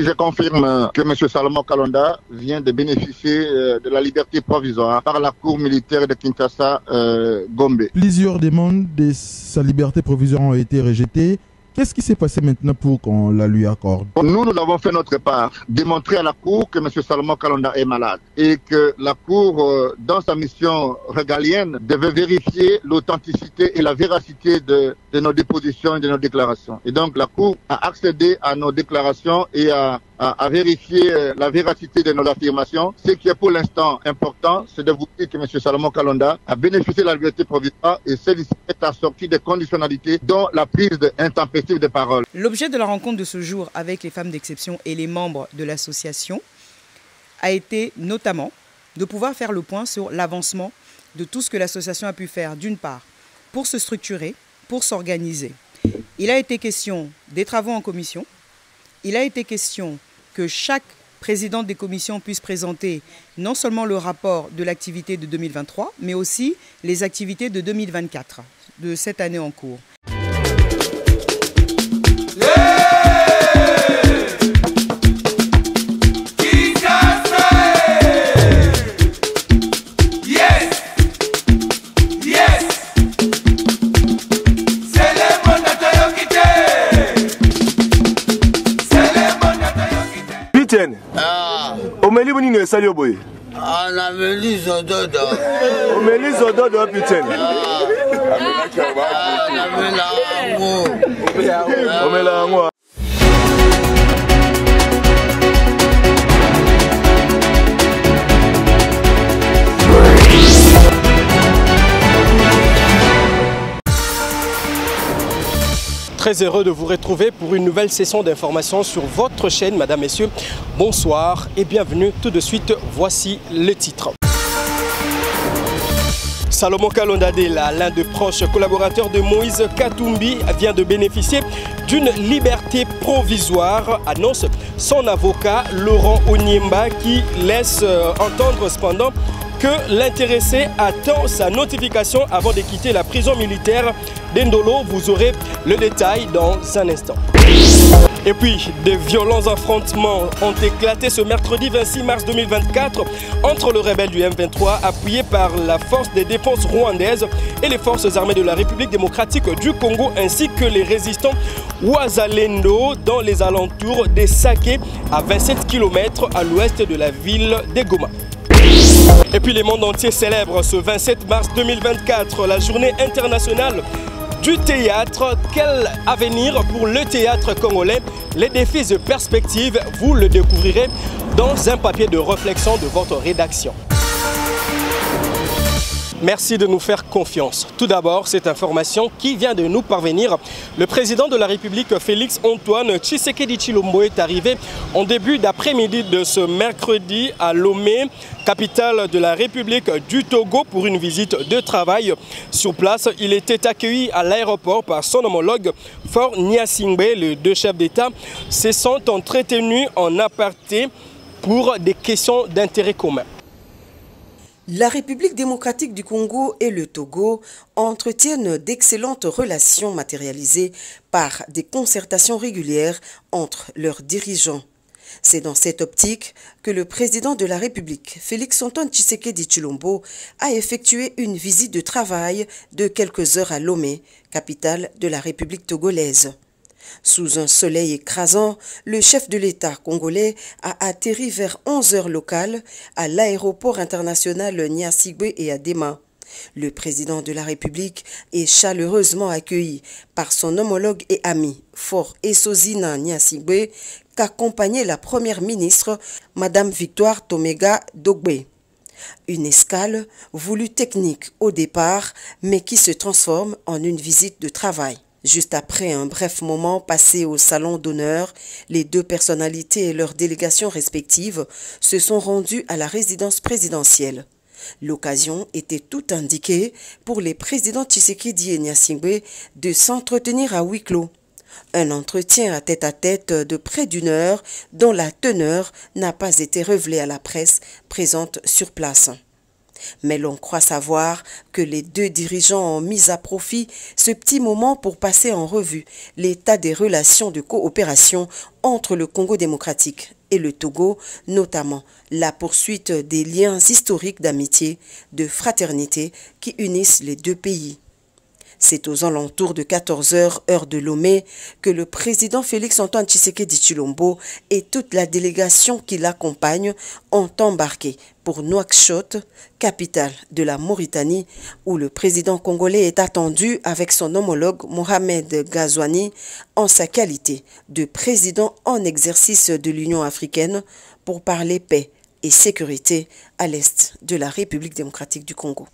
Je confirme que M. Salomon Kalonda vient de bénéficier de la liberté provisoire par la Cour militaire de Kinshasa, Gombe. Plusieurs demandes de sa liberté provisoire ont été rejetées. Qu'est-ce qui s'est passé maintenant pour qu'on la lui accorde? Nous avons fait notre part, démontrer à la Cour que M. Salomon Kalonda est malade et que la Cour, dans sa mission régalienne, devait vérifier l'authenticité et la véracité de nos dépositions et de nos déclarations. Et donc la Cour a accédé à nos déclarations et à vérifier la véracité de nos affirmations. Ce qui est pour l'instant important, c'est de vous dire que M. Salomon Kalonda a bénéficié de la liberté provisoire et celle-ci est assortie des conditionnalités dont la prise intempestive de parole. L'objet de la rencontre de ce jour avec les femmes d'exception et les membres de l'association a été notamment de pouvoir faire le point sur l'avancement de tout ce que l'association a pu faire, d'une part, pour se structurer, pour s'organiser. Il a été question des travaux en commission, il a été question que chaque président des commissions puisse présenter non seulement le rapport de l'activité de 2023, mais aussi les activités de 2024, de cette année en cours. Omeli boni ne sali oboye. Na meli zododo. Omeli zododo putain. Na mela ngo. Omela ngo. Très heureux de vous retrouver pour une nouvelle session d'information sur votre chaîne. Madame, Messieurs, bonsoir et bienvenue. Tout de suite, voici le titre. Salomon Kalonda Dela, l'un des proches collaborateurs de Moïse Katumbi, vient de bénéficier d'une liberté provisoire, annonce son avocat Laurent Onyemba, qui laisse entendre cependant que l'intéressé attend sa notification avant de quitter la prison militaire d'Endolo. Vous aurez le détail dans un instant. Et puis, de violents affrontements ont éclaté ce mercredi 26 mars 2024 entre le rebelle du M23 appuyé par la force de défense rwandaise et les forces armées de la République démocratique du Congo ainsi que les résistants Ouazalendo dans les alentours des Saké à 27 km à l'ouest de la ville de Goma. Et puis le monde entier célèbre ce 27 mars 2024 la journée internationale du théâtre. Quel avenir pour le théâtre congolais? Les défis et perspectives, vous le découvrirez dans un papier de réflexion de votre rédaction. Merci de nous faire confiance. Tout d'abord, cette information qui vient de nous parvenir. Le président de la République, Félix Antoine Tshisekedi Tshilombo, est arrivé en début d'après-midi de ce mercredi à Lomé, capitale de la République du Togo, pour une visite de travail. Sur place, il était accueilli à l'aéroport par son homologue Faure Gnassingbé. Les deux chefs d'État se sont entretenus en aparté pour des questions d'intérêt commun. La République démocratique du Congo et le Togo entretiennent d'excellentes relations matérialisées par des concertations régulières entre leurs dirigeants. C'est dans cette optique que le président de la République, Félix Antoine Tshisekedi Tshilombo, a effectué une visite de travail de quelques heures à Lomé, capitale de la République togolaise. Sous un soleil écrasant, le chef de l'État congolais a atterri vers 11 h locales à l'aéroport international Gnassingbé et à Dema. Le président de la République est chaleureusement accueilli par son homologue et ami, Faure Essozina Gnassingbé, qu'accompagnait la première ministre, Madame Victoire Tomega Dogbe. Une escale voulue technique au départ, mais qui se transforme en une visite de travail. Juste après un bref moment passé au salon d'honneur, les deux personnalités et leurs délégations respectives se sont rendues à la résidence présidentielle. L'occasion était tout indiquée pour les présidents Tshisekedi et Gnassingbé de s'entretenir à huis clos. Un entretien à tête de près d'une heure dont la teneur n'a pas été révélée à la presse présente sur place. Mais l'on croit savoir que les deux dirigeants ont mis à profit ce petit moment pour passer en revue l'état des relations de coopération entre le Congo démocratique et le Togo, notamment la poursuite des liens historiques d'amitié, de fraternité qui unissent les deux pays. C'est aux alentours de 14h, heure de Lomé, que le président Félix-Antoine Tshisekedi Tshilombo et toute la délégation qui l'accompagne ont embarqué pour Nouakchott, capitale de la Mauritanie, où le président congolais est attendu avec son homologue Mohamed Ghazouani en sa qualité de président en exercice de l'Union africaine pour parler paix et sécurité à l'est de la République démocratique du Congo.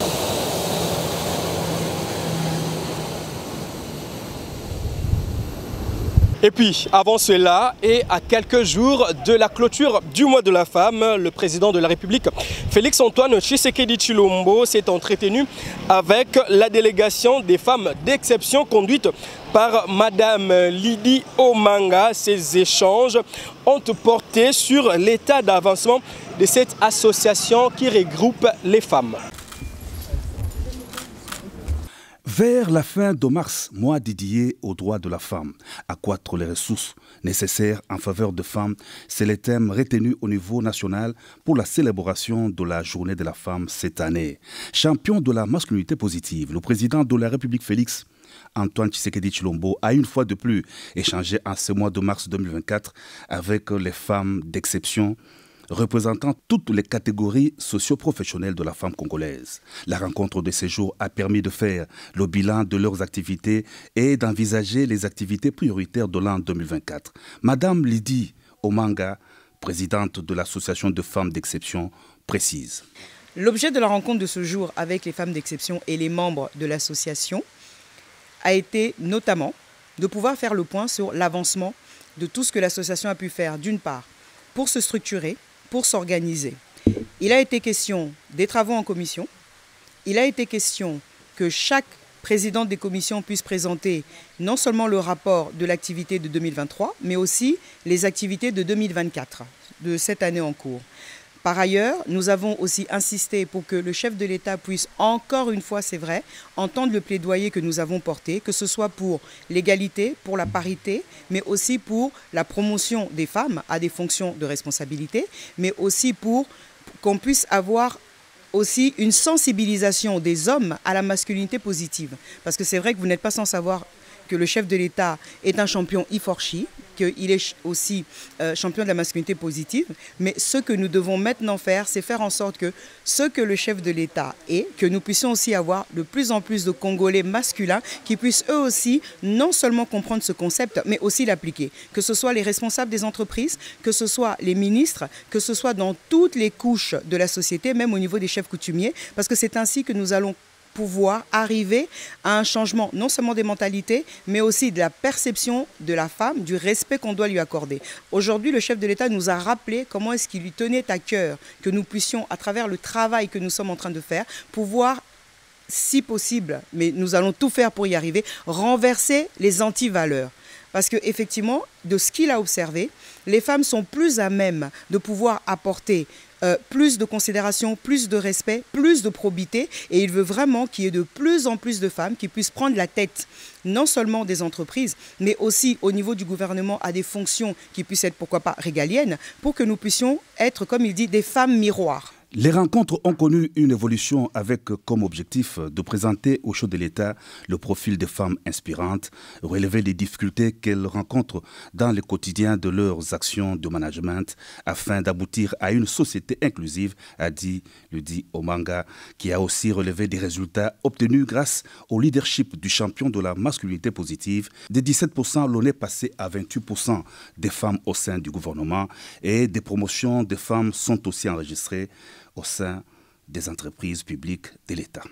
Et puis, avant cela, et à quelques jours de la clôture du mois de la femme, le président de la République, Félix-Antoine Tshisekedi Tshilombo, s'est entretenu avec la délégation des femmes d'exception conduite par Madame Lydie Omanga. Ces échanges ont porté sur l'état d'avancement de cette association qui regroupe les femmes. Vers la fin de mars, mois dédié aux droits de la femme, accroître les ressources nécessaires en faveur des femmes, c'est le thème retenu au niveau national pour la célébration de la journée de la femme cette année. Champion de la masculinité positive, le président de la République Félix-Antoine Tshisekedi Tshilombo a une fois de plus échangé en ce mois de mars 2024 avec les femmes d'exception représentant toutes les catégories socio-professionnelles de la femme congolaise. La rencontre de ces jours a permis de faire le bilan de leurs activités et d'envisager les activités prioritaires de l'an 2024. Madame Lydie Omanga, présidente de l'association de femmes d'exception, précise. L'objet de la rencontre de ce jour avec les femmes d'exception et les membres de l'association a été notamment de pouvoir faire le point sur l'avancement de tout ce que l'association a pu faire, d'une part, pour se structurer, pour s'organiser. Il a été question des travaux en commission. Il a été question que chaque président des commissions puisse présenter non seulement le rapport de l'activité de 2023, mais aussi les activités de 2024, de cette année en cours. Par ailleurs, nous avons aussi insisté pour que le chef de l'État puisse encore une fois, c'est vrai, entendre le plaidoyer que nous avons porté, que ce soit pour l'égalité, pour la parité, mais aussi pour la promotion des femmes à des fonctions de responsabilité, mais aussi pour qu'on puisse avoir aussi une sensibilisation des hommes à la masculinité positive. Parce que c'est vrai que vous n'êtes pas sans savoir que le chef de l'État est un champion Iforchi, qu'il est aussi champion de la masculinité positive. Mais ce que nous devons maintenant faire, c'est faire en sorte que ce que le chef de l'État est, que nous puissions aussi avoir de plus en plus de Congolais masculins qui puissent eux aussi non seulement comprendre ce concept, mais aussi l'appliquer. Que ce soit les responsables des entreprises, que ce soit les ministres, que ce soit dans toutes les couches de la société, même au niveau des chefs coutumiers, parce que c'est ainsi que nous allons pouvoir arriver à un changement non seulement des mentalités, mais aussi de la perception de la femme, du respect qu'on doit lui accorder. Aujourd'hui, le chef de l'État nous a rappelé comment est-ce qu'il lui tenait à cœur que nous puissions, à travers le travail que nous sommes en train de faire, pouvoir, si possible, mais nous allons tout faire pour y arriver, renverser les antivaleurs. Parce qu'effectivement, de ce qu'il a observé, les femmes sont plus à même de pouvoir apporter plus de considération, plus de respect, plus de probité. Et il veut vraiment qu'il y ait de plus en plus de femmes qui puissent prendre la tête, non seulement des entreprises, mais aussi au niveau du gouvernement à des fonctions qui puissent être, pourquoi pas, régaliennes, pour que nous puissions être, comme il dit, des femmes miroirs. Les rencontres ont connu une évolution avec comme objectif de présenter au chef de l'État le profil des femmes inspirantes, relever les difficultés qu'elles rencontrent dans le quotidien de leurs actions de management afin d'aboutir à une société inclusive, a dit Lydie Omanga, qui a aussi relevé des résultats obtenus grâce au leadership du champion de la masculinité positive. De 17%, l'on est passé à 28% des femmes au sein du gouvernement et des promotions des femmes sont aussi enregistrées au sein des entreprises publiques de l'État.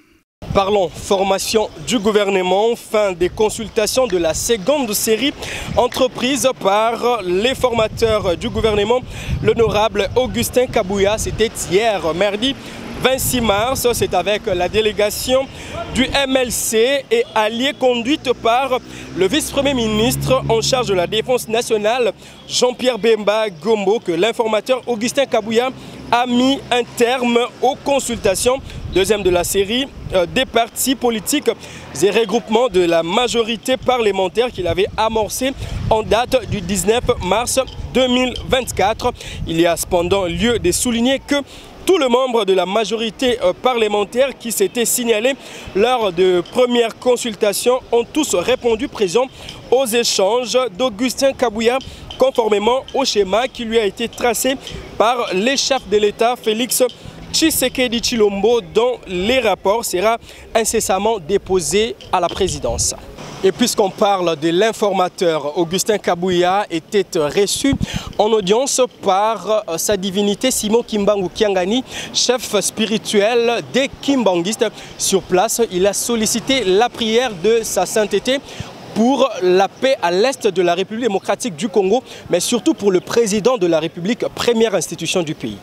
Parlons formation du gouvernement, fin des consultations de la seconde série entreprise par les formateurs du gouvernement. L'honorable Augustin Kabouya, c'était hier, mardi 26 mars, c'est avec la délégation du MLC et alliée conduite par le vice-premier ministre en charge de la défense nationale, Jean-Pierre Bemba Gombo, que l'informateur Augustin Kabouya a mis un terme aux consultations deuxième de la série, des partis politiques et regroupements de la majorité parlementaire qu'il avait amorcé en date du 19 mars 2024. Il y a cependant lieu de souligner que tous les membres de la majorité parlementaire qui s'étaient signalés lors de premières consultations ont tous répondu présents aux échanges d'Augustin Kabouya, conformément au schéma qui lui a été tracé par les chefs de l'État Félix Tshisekedi Tshilombo, dont les rapports sera incessamment déposé à la présidence. Et puisqu'on parle de l'informateur, Augustin Kabouya était reçu en audience par sa divinité Simon Kimbangu Kiangani, chef spirituel des Kimbanguistes. Sur place, il a sollicité la prière de sa sainteté pour la paix à l'est de la République démocratique du Congo, mais surtout pour le président de la République, première institution du pays.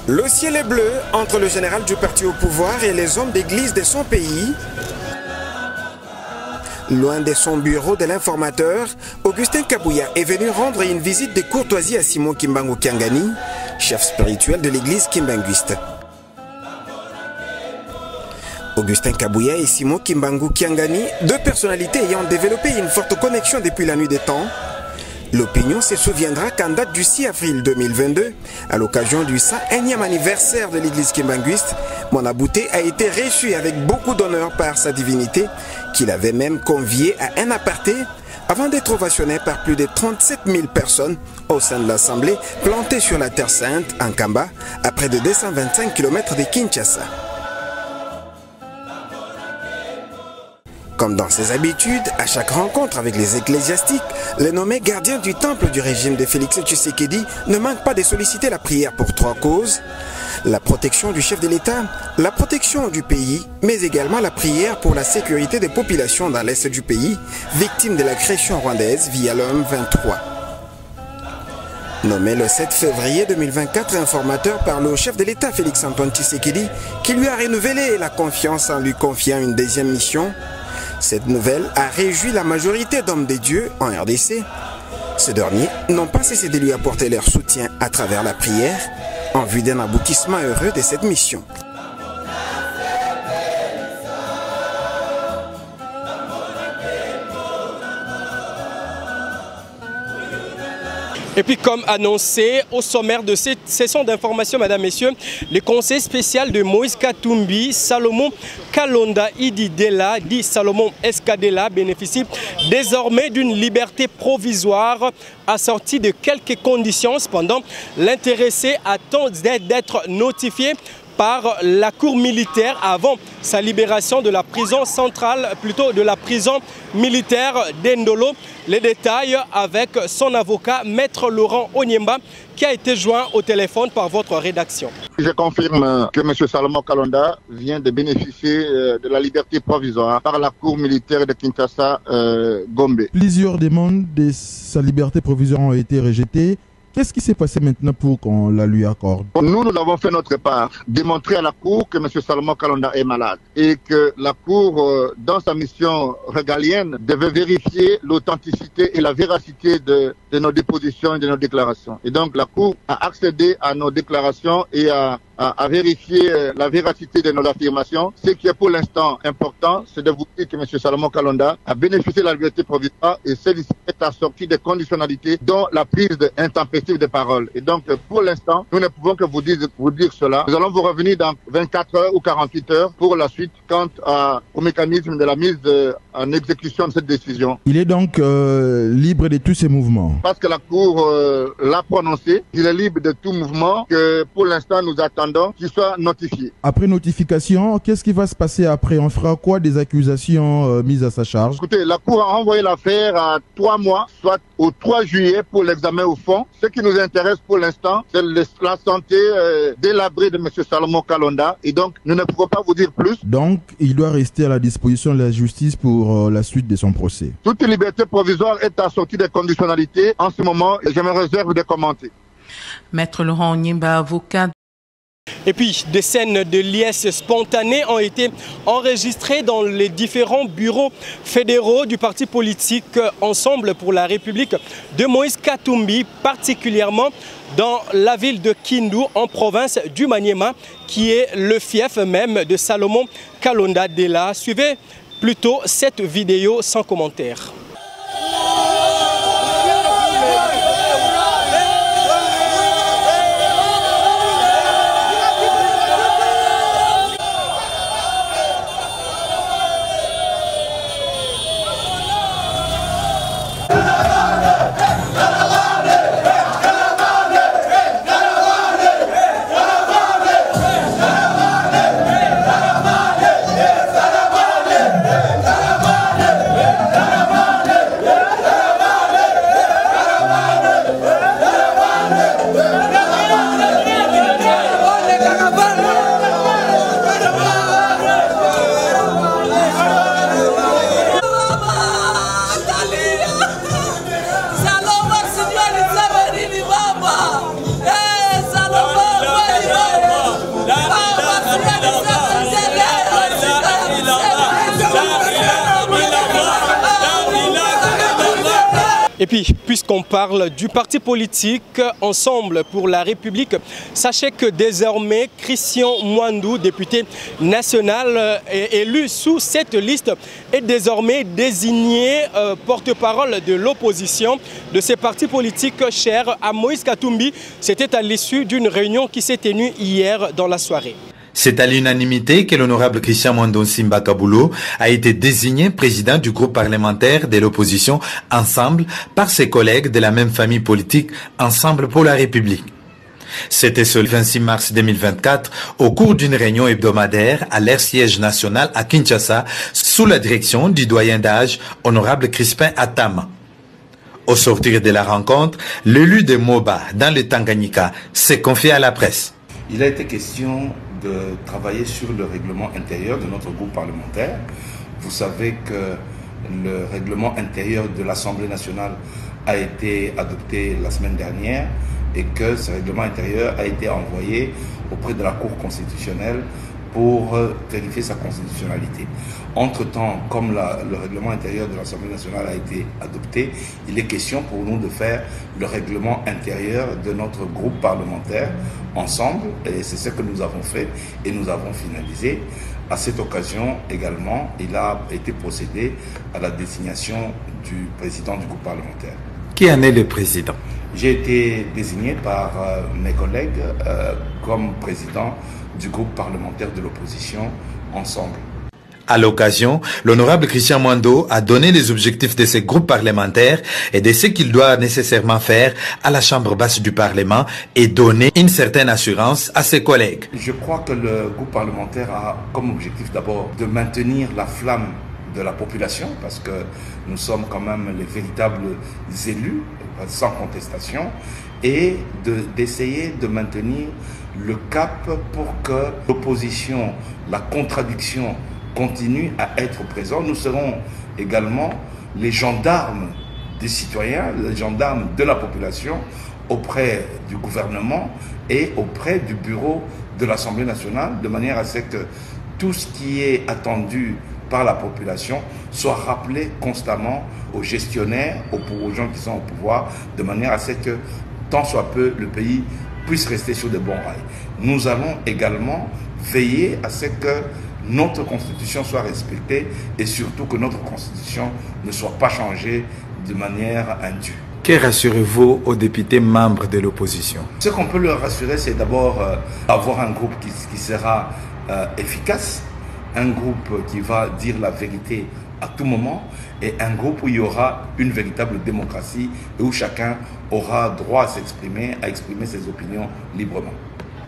Le ciel est bleu entre le général du parti au pouvoir et les hommes d'église de son pays. Loin de son bureau de l'informateur, Augustin Kabouya est venu rendre une visite de courtoisie à Simon Kimbangu Kiangani, chef spirituel de l'église kimbanguiste. Augustin Kabouya et Simon Kimbangu Kiangani, deux personnalités ayant développé une forte connexion depuis la nuit des temps. L'opinion se souviendra qu'en date du 6 avril 2022, à l'occasion du 101e anniversaire de l'église kimbanguiste, Monabouté a été reçu avec beaucoup d'honneur par sa divinité, qu'il avait même convié à un aparté avant d'être ovationné par plus de 37 000 personnes au sein de l'Assemblée plantée sur la Terre Sainte, en Kamba, à près de 225 km de Kinshasa. Comme dans ses habitudes, à chaque rencontre avec les ecclésiastiques, les nommés gardiens du temple du régime de Félix Tshisekedi ne manquent pas de solliciter la prière pour trois causes: la protection du chef de l'État, la protection du pays, mais également la prière pour la sécurité des populations dans l'est du pays, victimes de l'agression rwandaise via l'homme 23. Nommé le 7 février 2024 informateur par le chef de l'État Félix Antoine Tshisekedi, qui lui a renouvelé la confiance en lui confiant une deuxième mission, cette nouvelle a réjoui la majorité d'hommes des dieux en RDC. Ces derniers n'ont pas cessé de lui apporter leur soutien à travers la prière en vue d'un aboutissement heureux de cette mission. Et puis comme annoncé au sommaire de cette session d'information, mesdames, messieurs, le conseil spécial de Moïse Katumbi, Salomon Kalonda Ididela, dit Salomon Escadela, bénéficie désormais d'une liberté provisoire assortie de quelques conditions. Cependant, l'intéressé attend d'être notifié par la cour militaire avant sa libération de la prison centrale, plutôt de la prison militaire d'Endolo. Les détails avec son avocat, Maître Laurent Onyemba, qui a été joint au téléphone par votre rédaction. Je confirme que M. Salomon Kalonda vient de bénéficier de la liberté provisoire par la cour militaire de Kinshasa, Gombe. Plusieurs demandes de sa liberté provisoire ont été rejetées. Qu'est-ce qui s'est passé maintenant pour qu'on la lui accorde? Nous avons fait notre part, démontrer à la Cour que M. Salomon Kalonda est malade et que la Cour, dans sa mission régalienne, devait vérifier l'authenticité et la véracité de nos dépositions et de nos déclarations. Et donc la Cour a accédé à nos déclarations et à vérifier la véracité de nos affirmations. Ce qui est pour l'instant important, c'est de vous dire que M. Salomon Kalonda a bénéficié de la liberté provisoire et celle-ci est assortie de conditionnalités, dont la prise intempestive de parole. Et donc, pour l'instant, nous ne pouvons que vous dire cela. Nous allons vous revenir dans 24 heures ou 48 heures pour la suite quant au mécanisme de la mise en exécution de cette décision. Il est donc libre de tous ses mouvements. Parce que la Cour l'a prononcé, il est libre de tout mouvement, que pour l'instant nous attendons qu'il soit notifié. Après notification, qu'est-ce qui va se passer après? On fera quoi des accusations mises à sa charge? Écoutez, la Cour a envoyé l'affaire à 3 mois, soit au 3 juillet pour l'examen au fond. Ce qui nous intéresse pour l'instant, c'est la santé délabrée de M. Salomon Kalonda. Et donc, nous ne pouvons pas vous dire plus. Donc, il doit rester à la disposition de la justice pour la suite de son procès. Toute liberté provisoire est assortie des conditionnalités. En ce moment, je me réserve de commenter. Maître Laurent Onyemba, avocat Et puis, des scènes de liesse spontanée ont été enregistrées dans les différents bureaux fédéraux du parti politique Ensemble pour la République de Moïse Katumbi, particulièrement dans la ville de Kindu, en province du Maniema, qui est le fief même de Salomon Kalonda Dela. Suivez plutôt cette vidéo sans commentaire. Et puis, puisqu'on parle du parti politique Ensemble pour la République, sachez que désormais, Christian Mwandou, député national élu sous cette liste, est désormais désigné porte-parole de l'opposition de ces partis politiques chers à Moïse Katumbi. C'était à l'issue d'une réunion qui s'est tenue hier dans la soirée. C'est à l'unanimité que l'honorable Christian Mwandou Simba Kabulo a été désigné président du groupe parlementaire de l'opposition Ensemble par ses collègues de la même famille politique Ensemble pour la République. C'était ce 26 mars 2024 au cours d'une réunion hebdomadaire à leur siège national à Kinshasa sous la direction du doyen d'âge honorable Crispin Atama. Au sortir de la rencontre, l'élu de Moba dans le Tanganyika s'est confié à la presse. Il a été question de travailler sur le règlement intérieur de notre groupe parlementaire. Vous savez que le règlement intérieur de l'Assemblée nationale a été adopté la semaine dernière et que ce règlement intérieur a été envoyé auprès de la Cour constitutionnelle pour vérifier sa constitutionnalité. Entre-temps, comme le règlement intérieur de l'Assemblée nationale a été adopté, il est question pour nous de faire le règlement intérieur de notre groupe parlementaire Ensemble, et c'est ce que nous avons fait et nous avons finalisé. À cette occasion également, il a été procédé à la désignation du président du groupe parlementaire. Qui en est le président? J'ai été désigné par mes collègues comme président du groupe parlementaire de l'opposition Ensemble. À l'occasion, l'honorable Christian Mwandou a donné les objectifs de ces groupes parlementaires et de ce qu'il doit nécessairement faire à la Chambre basse du Parlement et donner une certaine assurance à ses collègues. Je crois que le groupe parlementaire a comme objectif d'abord de maintenir la flamme de la population parce que nous sommes quand même les véritables élus, sans contestation, et d'essayer de maintenir le cap pour que l'opposition, la contradiction continue à être présent. Nous serons également les gendarmes des citoyens, les gendarmes de la population auprès du gouvernement et auprès du bureau de l'Assemblée nationale, de manière à ce que tout ce qui est attendu par la population soit rappelé constamment aux gestionnaires, aux gens qui sont au pouvoir, de manière à ce que, tant soit peu, le pays puisse rester sur de bons rails. Nous allons également veiller à ce que notre constitution soit respectée et surtout que notre constitution ne soit pas changée de manière indue. Que rassurez-vous aux députés membres de l'opposition? Ce qu'on peut leur rassurer, c'est d'abord avoir un groupe qui sera efficace, un groupe qui va dire la vérité à tout moment et un groupe où il y aura une véritable démocratie et où chacun aura droit à s'exprimer, à exprimer ses opinions librement.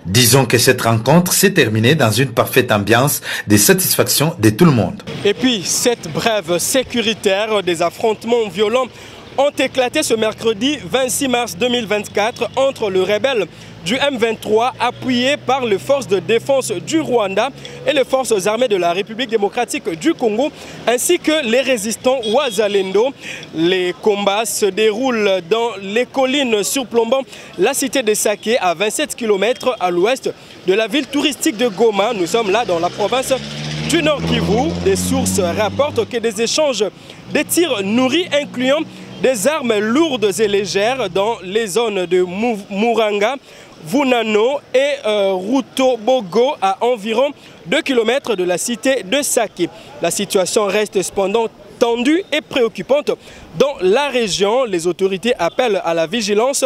Disons que cette rencontre s'est terminée dans une parfaite ambiance de satisfaction de tout le monde. Et puis, cette brève sécuritaire des affrontements violents ont éclaté ce mercredi 26 mars 2024 entre le rebelle du M23 appuyé par les forces de défense du Rwanda et les forces armées de la République démocratique du Congo ainsi que les résistants Wazalendo. Les combats se déroulent dans les collines surplombant la cité de Saké à 27 km à l'ouest de la ville touristique de Goma. Nous sommes là dans la province du Nord Kivu. Des sources rapportent que des échanges de tirs nourris incluant des armes lourdes et légères dans les zones de Muranga, Vunano et Rutobogo à environ 2 km de la cité de Saké. La situation reste cependant tendue et préoccupante dans la région. Les autorités appellent à la vigilance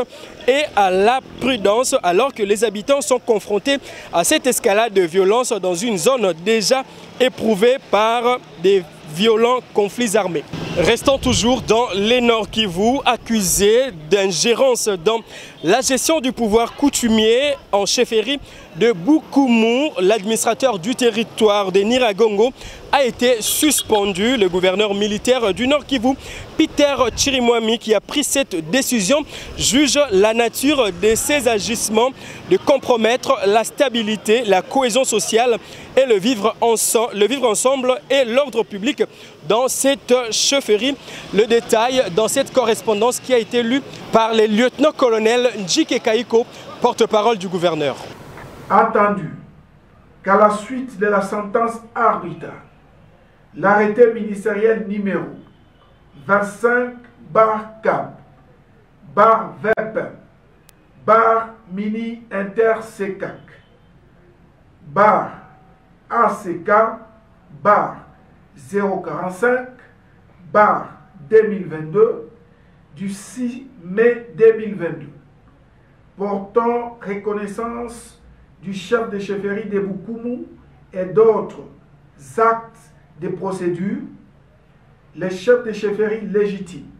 et à la prudence alors que les habitants sont confrontés à cette escalade de violence dans une zone déjà éprouvée par des violents conflits armés. Restons toujours dans les Nord Kivu, accusés d'ingérence dans la gestion du pouvoir coutumier en chefferie de Bukumu. L'administrateur du territoire de Nyiragongo a été suspendu. Le gouverneur militaire du Nord Kivu, Peter Chirimwami, qui a pris cette décision, juge la nature de ces agissements de compromettre la stabilité, la cohésion sociale et le vivre ensemble et l'ordre public dans cette chefferie. Le détail dans cette correspondance qui a été lue par le lieutenant-colonel Njike Kaiko, porte-parole du gouverneur. Attendu qu'à la suite de la sentence arbitrale, l'arrêté ministériel numéro 25-CAP/Mini-Inter-SECAC/045/2022 du 6 mai 2022 portant reconnaissance du chef de chefferie de Bukumu et d'autres actes de procédure, les chefs de chefferie légitimes,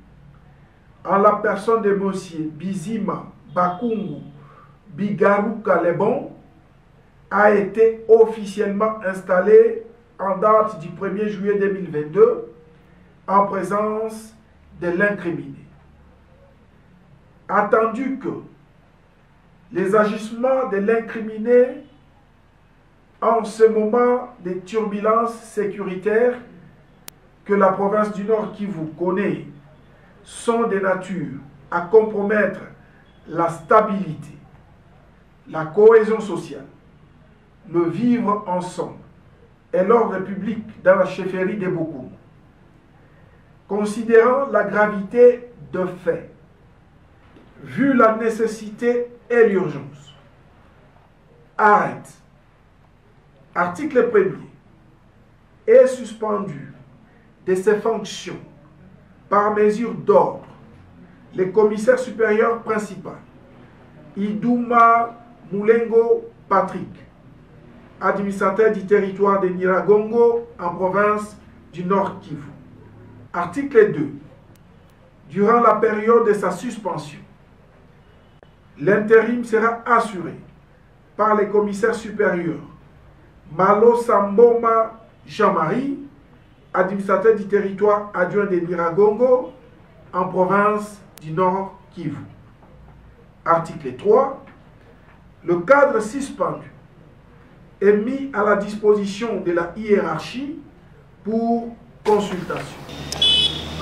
en la personne de M. Bizima Bakungu Bigaruka Lebon, a été officiellement installé en date du 1er juillet 2022 en présence de l'incriminé. Attendu que les agissements de l'incriminé en ce moment de turbulences sécuritaires que la province du Nord Kivu connaît sont de nature à compromettre la stabilité, la cohésion sociale, le vivre ensemble et l'ordre public dans la chefferie de Bukumu. Considérant la gravité de fait, vu la nécessité et l'urgence, arrête, article 1er, est suspendu de ses fonctions par mesure d'ordre le commissaire supérieur principal, Iduma Mulengo Patrick, administrateur du territoire de Nyiragongo en province du Nord Kivu. Article 2. Durant la période de sa suspension, l'intérim sera assuré par le commissaire supérieur Malo Samboma Jean-Marie, administrateur du territoire adjoint de Nyiragongo en province du Nord Kivu. Article 3. Le cadre suspendu est mis à la disposition de la hiérarchie pour consultation.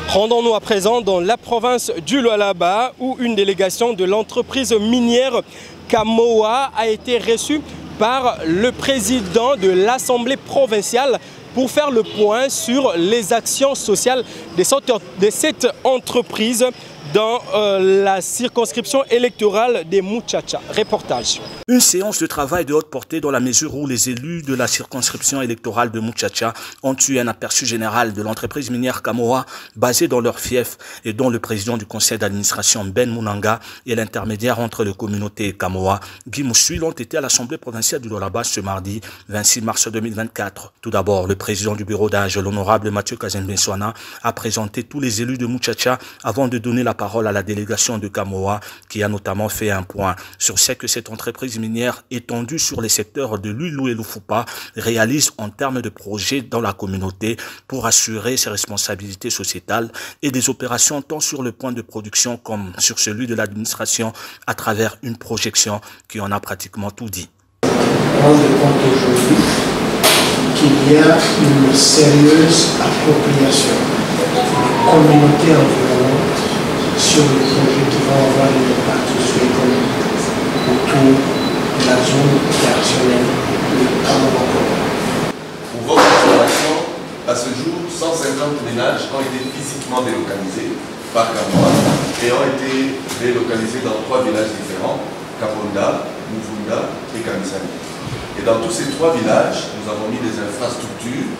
Rendons-nous à présent dans la province du Lualaba où une délégation de l'entreprise minière Kamoa a été reçue par le président de l'Assemblée provinciale pour faire le point sur les actions sociales de cette entreprise dans la circonscription électorale des Muchacha. Reportage. Une séance de travail de haute portée dans la mesure où les élus de la circonscription électorale de Muchacha ont eu un aperçu général de l'entreprise minière Kamoa basée dans leur fief et dont le président du conseil d'administration Ben Munanga et l'intermédiaire entre les communautés Kamoa, Guy Moussuil, ont été à l'Assemblée provinciale du Lualaba ce mardi 26 mars 2024. Tout d'abord, le président du bureau d'âge, l'honorable Mathieu Kazenbenswana, a présenté tous les élus de Muchacha avant de donner la parole à la délégation de Kamoa qui a notamment fait un point sur ce que cette entreprise minière étendue sur les secteurs de Lulu et Lufupa réalise en termes de projets dans la communauté pour assurer ses responsabilités sociétales et des opérations tant sur le point de production comme sur celui de l'administration à travers une projection qui en a pratiquement tout dit. Rendre compte aujourd'hui qu'il y a une sérieuse appropriation de communauté environnante sur les projets qui vont avoir une impact socio-économique autour de la zone opérationnelle de Kamoa. Pour votre information, à ce jour, 150 ménages ont été physiquement délocalisés par Kamoa et ont été délocalisés dans 3 villages différents, Kaponda, Muvunda et Kamisani. Et dans tous ces 3 villages, nous avons mis des infrastructures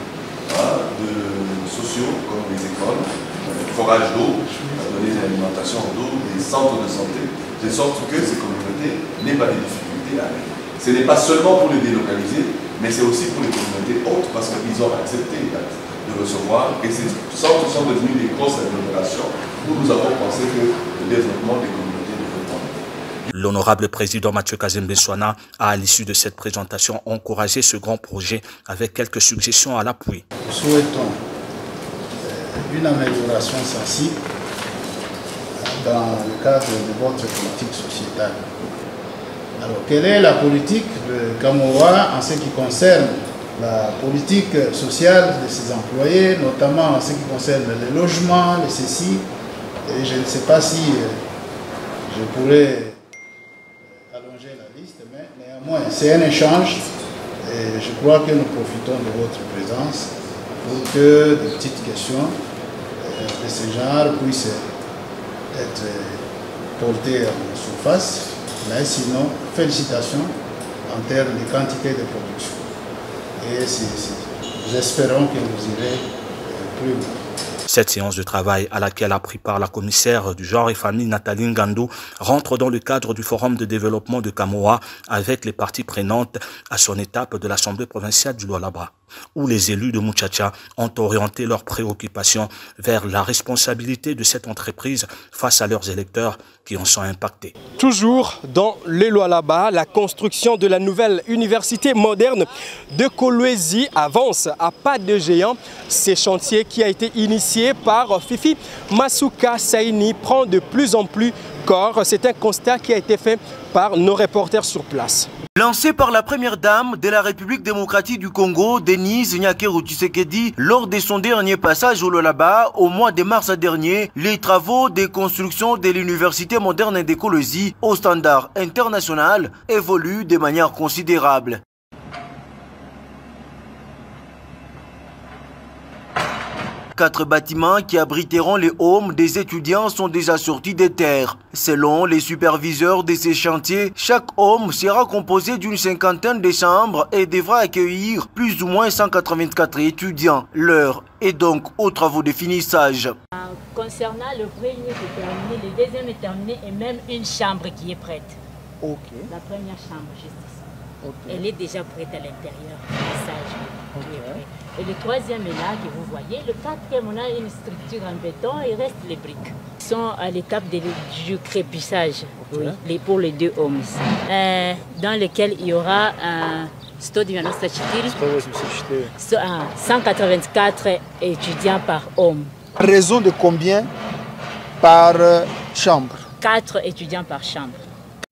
sociaux comme les écoles, le forage d'eau, donner de l'alimentation d'eau, des centres de santé, de sorte que ces communautés n'aient pas de difficultés à aller. Ce n'est pas seulement pour les délocaliser, mais c'est aussi pour les communautés autres parce qu'ils ont accepté de recevoir. Et ces centres sont devenus des grosses agglomérations où nous avons pensé que le développement des communautés devrait prendre. L'honorable président Mathieu Kazembe Soana a, à l'issue de cette présentation, encouragé ce grand projet avec quelques suggestions à l'appui. Nous souhaitons une amélioration sensible dans le cadre de votre politique sociétale. Alors, quelle est la politique de Kamoa en ce qui concerne la politique sociale de ses employés, notamment en ce qui concerne les logements, les ceci? Et je ne sais pas si je pourrais allonger la liste, mais néanmoins, c'est un échange et je crois que nous profitons de votre présence pour que des petites questions de ce genre puissent être portées en surface. Mais sinon, félicitations en termes de quantité de production. Et nous espérons que vous irez plus loin. Cette séance de travail à laquelle a pris part la commissaire du genre et famille Nathalie Ngandou rentre dans le cadre du forum de développement de Kamoa avec les parties prenantes à son étape de l'Assemblée provinciale du Lualaba, où les élus de Muchacha ont orienté leurs préoccupations vers la responsabilité de cette entreprise face à leurs électeurs qui en sont impactés. Toujours dans le Lualaba, la construction de la nouvelle université moderne de Kolwezi avance à pas de géant. Ce chantier qui a été initié par Fifi Masuka Saini prend de plus en plus corps. C'est un constat qui a été fait par nos reporters sur place. Lancé par la première dame de la République démocratique du Congo, Denise Nyakeru Tshisekedi, lors de son dernier passage au Lualaba au mois de mars dernier, les travaux de construction de l'université moderne de Kolwezi au standard international évoluent de manière considérable. 4 bâtiments qui abriteront les homes des étudiants sont déjà sortis des terres. Selon les superviseurs de ces chantiers, chaque home sera composé d'une 50aine de chambres et devra accueillir plus ou moins 184 étudiants. L'heure est donc aux travaux de finissage. Concernant le premier qui est terminé, le deuxième est terminé et même une chambre qui est prête. Ok. La première chambre, juste ici. Okay. Elle est déjà prête à l'intérieur. Et le troisième est là, que vous voyez. Le quatrième, on a une structure en béton et il reste les briques. Ils sont à l'étape du crépissage, okay. Oui, pour les 2 hommes. Dans lequel il y aura un 184 étudiants par homme. Raison de combien par chambre? 4 étudiants par chambre.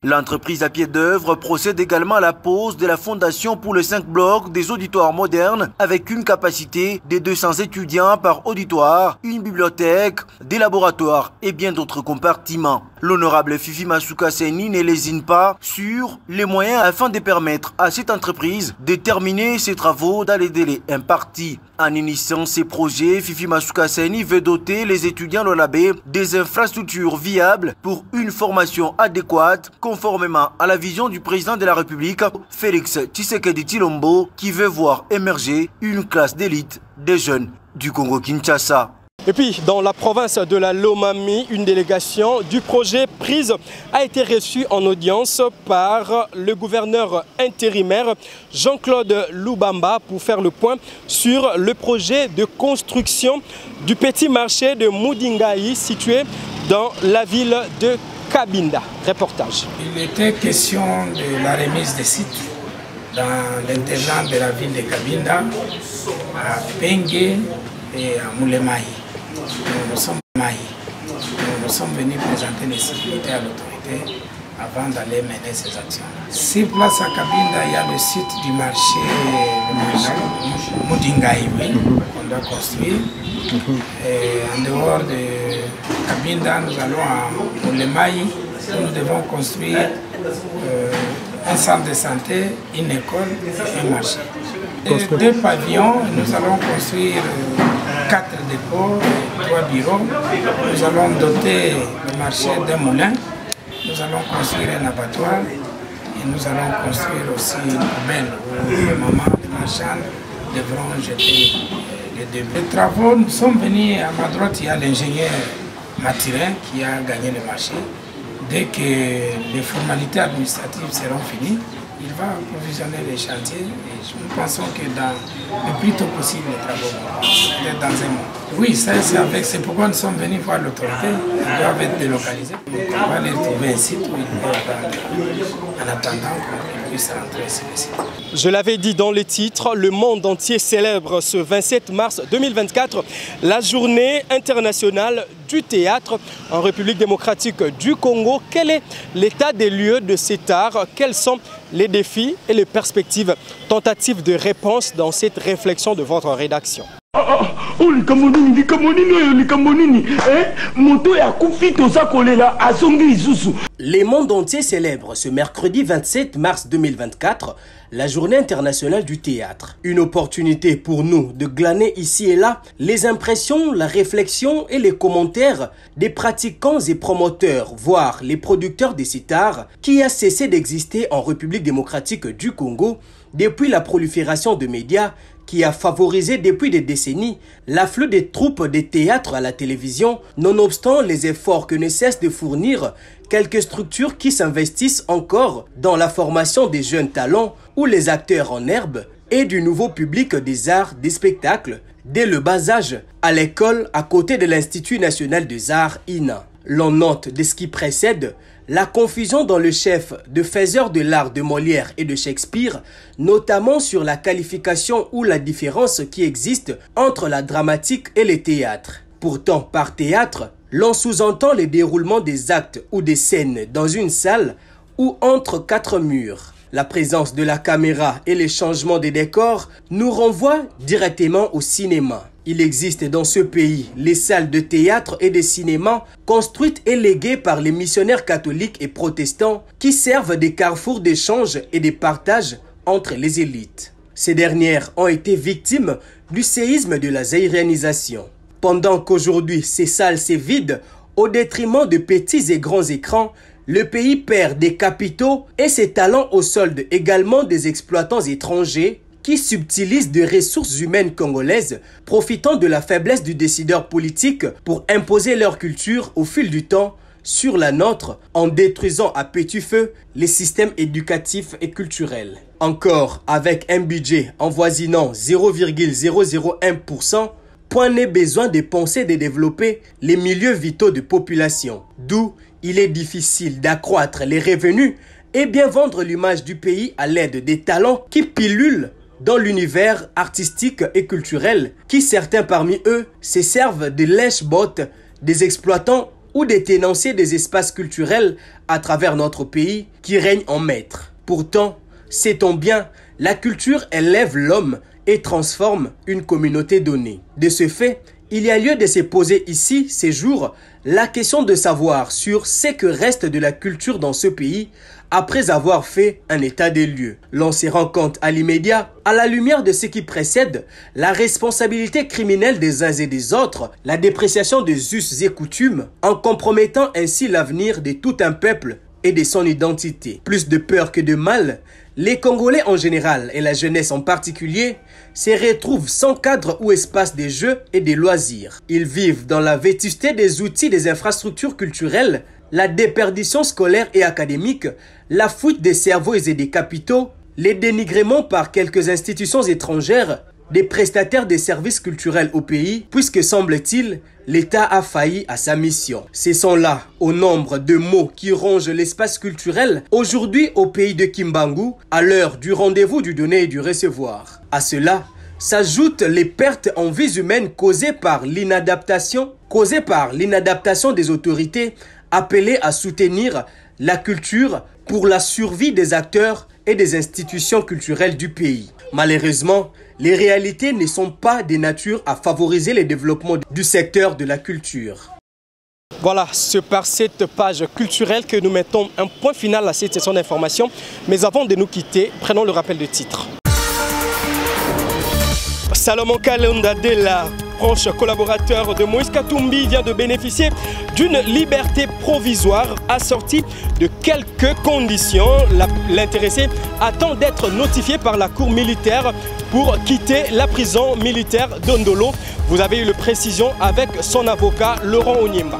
L'entreprise à pied d'œuvre procède également à la pose de la fondation pour les 5 blocs des auditoires modernes avec une capacité de 200 étudiants par auditoire, une bibliothèque, des laboratoires et bien d'autres compartiments. L'honorable Fifi Masuka Saini ne lésine pas sur les moyens afin de permettre à cette entreprise de terminer ses travaux dans les délais impartis. En initiant ces projets, Fifi Masuka Saini veut doter les étudiants lualabais des infrastructures viables pour une formation adéquate conformément à la vision du président de la République, Félix Tshisekedi Tshilombo, qui veut voir émerger une classe d'élite des jeunes du Congo-Kinshasa. Et puis, dans la province de la Lomami, une délégation du projet Prise a été reçue en audience par le gouverneur intérimaire Jean-Claude Lubamba pour faire le point sur le projet de construction du petit marché de Moudingaï situé dans la ville de Cabinda. Reportage. Il était question de la remise des sites dans l'intendant de la ville de Cabinda, à Pengue et à Moulemaï. Nous sommes venus présenter les sécurités à l'autorité avant d'aller mener ces actions. Sur place à Cabinda, il y a le site du marché Moudingaï qu'on doit construire. Et en dehors de Cabinda, nous allons à Moulemaï, où nous devons construire un centre de santé, une école et un marché. Et 2 pavillons, nous allons construire 4 dépôts, 3 bureaux. Nous allons doter le marché d'un moulin. Nous allons construire un abattoir et nous allons construire aussi une poubelle où les mamans, les marchands devront jeter les débuts. Les travaux, nous sommes venus à ma droite, il y a l'ingénieur Mathurin qui a gagné le marché. Dès que les formalités administratives seront finies, il va provisionner les chantiers et nous pensons que dans le plus tôt possible les travaux vont être dans un mois. Oui, c'est pourquoi nous sommes venus voir l'autorité. Ils doivent être délocalisés. Donc on va les trouver un site où ils peuvent attendre en attendant qu'ils puissent rentrer sur le site. Je l'avais dit dans les titres, le monde entier célèbre ce 27 mars 2024 la journée internationale du théâtre en République démocratique du Congo. Quel est l'état des lieux de cet art? Quels sont les défis et les perspectives? Tentative de réponse dans cette réflexion de votre rédaction. Les mondes entiers célèbrent ce mercredi 27 mars 2024 la journée internationale du théâtre. Une opportunité pour nous de glaner ici et là les impressions, la réflexion et les commentaires des pratiquants et promoteurs, voire les producteurs de cet art qui a cessé d'exister en République démocratique du Congo depuis la prolifération de médias qui a favorisé depuis des décennies l'afflux des troupes de théâtre à la télévision, nonobstant les efforts que ne cessent de fournir quelques structures qui s'investissent encore dans la formation des jeunes talents ou les acteurs en herbe et du nouveau public des arts des spectacles dès le bas âge à l'école à côté de l'Institut national des arts INA. L'on note de ce qui précède la confusion dans le chef de faiseurs de l'art de Molière et de Shakespeare, notamment sur la qualification ou la différence qui existe entre la dramatique et le théâtre. Pourtant, par théâtre, l'on sous-entend le déroulement des actes ou des scènes dans une salle ou entre 4 murs. La présence de la caméra et les changements des décors nous renvoient directement au cinéma. Il existe dans ce pays les salles de théâtre et de cinéma construites et léguées par les missionnaires catholiques et protestants qui servent des carrefours d'échange et de partage entre les élites. Ces dernières ont été victimes du séisme de la zaïrianisation. Pendant qu'aujourd'hui ces salles se vident au détriment de petits et grands écrans, le pays perd des capitaux et ses talents au solde également des exploitants étrangers qui subtilisent des ressources humaines congolaises, profitant de la faiblesse du décideur politique pour imposer leur culture au fil du temps sur la nôtre en détruisant à petit feu les systèmes éducatifs et culturels. Encore avec un budget avoisinant 0,001%, point n'est besoin de penser de développer les milieux vitaux de population, d'où il est difficile d'accroître les revenus et bien vendre l'image du pays à l'aide des talents qui pilulent dans l'univers artistique et culturel, qui certains parmi eux se servent de lèche-bottes des exploitants ou des tenanciers des espaces culturels à travers notre pays qui règnent en maître. Pourtant, sait-on bien, la culture élève l'homme et transforme une communauté donnée. De ce fait, il y a lieu de se poser ici, ces jours, la question de savoir sur ce que reste de la culture dans ce pays après avoir fait un état des lieux. L'on se rend compte à l'immédiat, à la lumière de ce qui précède, la responsabilité criminelle des uns et des autres, la dépréciation des us et coutumes, en compromettant ainsi l'avenir de tout un peuple et de son identité. Plus de peur que de mal, les Congolais en général et la jeunesse en particulier se retrouvent sans cadre ou espace de jeux et de loisirs. Ils vivent dans la vétusté des outils des infrastructures culturelles, la déperdition scolaire et académique, la fuite des cerveaux et des capitaux, les dénigrements par quelques institutions étrangères des prestataires des services culturels au pays, puisque semble-t-il, l'État a failli à sa mission. Ce sont là, au nombre de mots qui rongent l'espace culturel, aujourd'hui au pays de Kimbangu, à l'heure du rendez-vous du donner et du recevoir. À cela, s'ajoutent les pertes en vies humaines causées par l'inadaptation des autorités appelées à soutenir la culture pour la survie des acteurs et des institutions culturelles du pays. Malheureusement, les réalités ne sont pas de nature à favoriser le développement du secteur de la culture. Voilà, c'est par cette page culturelle que nous mettons un point final à cette session d'information. Mais avant de nous quitter, prenons le rappel de titre. Salomon Kalonda Dela, proche collaborateur de Moïse Katumbi, vient de bénéficier d'une liberté provisoire assortie de quelques conditions. L'intéressé attend d'être notifié par la cour militaire pour quitter la prison militaire d'Ondolo. Vous avez eu le précision avec son avocat Laurent Onyemba.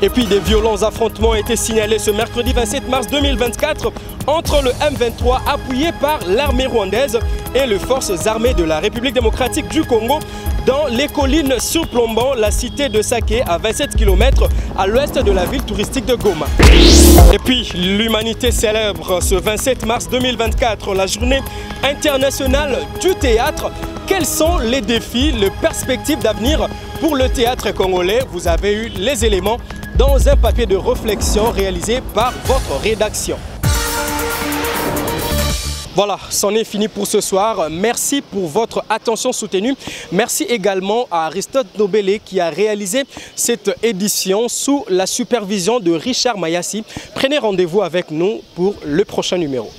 Et puis des violents affrontements ont été signalés ce mercredi 27 mars 2024 entre le M23 appuyé par l'armée rwandaise et les forces armées de la République démocratique du Congo dans les collines surplombant la cité de Saké à 27 km à l'ouest de la ville touristique de Goma. Et puis l'humanité célèbre ce 27 mars 2024 la journée internationale du théâtre. Quels sont les défis, les perspectives d'avenir pour le théâtre congolais? Vous avez eu les éléments dans un papier de réflexion réalisé par votre rédaction. Voilà, c'en est fini pour ce soir. Merci pour votre attention soutenue. Merci également à Aristote Nobelé qui a réalisé cette édition sous la supervision de Richard Mayassi. Prenez rendez-vous avec nous pour le prochain numéro.